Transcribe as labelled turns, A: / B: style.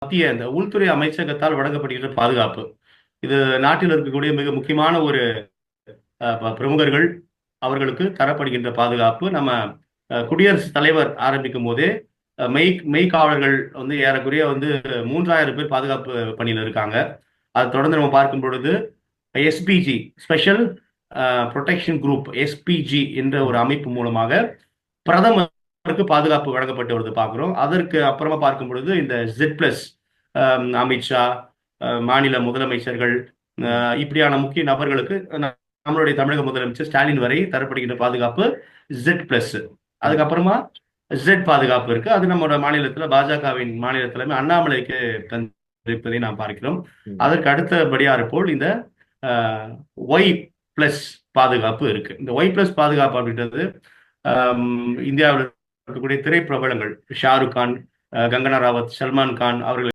A: மத்திய இந்த உள்துறை அமைச்சகத்தால் வழங்கப்படுகின்ற பாதுகாப்பு. இது நாட்டில் இருக்கக்கூடிய மிக முக்கியமான ஒரு பிரமுகர்கள் அவர்களுக்கு தரப்படுகின்ற பாதுகாப்பு. நம்ம குடியரசுத் தலைவர் ஆரம்பிக்கும் போதே மெய்காவலர்கள் வந்து ஏறக்குறைய வந்து 3000 பேர் பாதுகாப்பு பணியில் இருக்காங்க. அதை தொடர்ந்து நம்ம பார்க்கும் பொழுது SPG special protection group SPG என்ற ஒரு அமைப்பு மூலமாக பிரதமருக்கு பாதுகாப்பு வழங்கப்பட்டு வருது பார்க்கிறோம். அதற்கு அப்புறமா பார்க்கும் பொழுது இந்த Z+ அமித்ஷா, மாநில முதலமைச்சர்கள், இப்படியான முக்கிய நபர்களுக்கு நம்மளுடைய தமிழக முதலமைச்சர் ஸ்டாலின் வரை தரப்படுகின்ற பாதுகாப்பு Z+. அதுக்கப்புறமா Z பாதுகாப்பு இருக்கு. அது நம்மளோட மாநிலத்தில் பாஜகவின் மாநில தலைமை அண்ணாமலைக்கு தந்திருப்பதை நாம் பார்க்கிறோம். அதற்கு அடுத்தபடியாறு போல் இந்த Y+ பாதுகாப்பு இருக்கு. இந்த Y+ பாதுகாப்பு அப்படின்றது இந்தியாவில் இருக்கக்கூடிய திரைப்பிரபலங்கள் ஷாருக் கான், கங்கனா ராவத், சல்மான் கான் அவர்கள்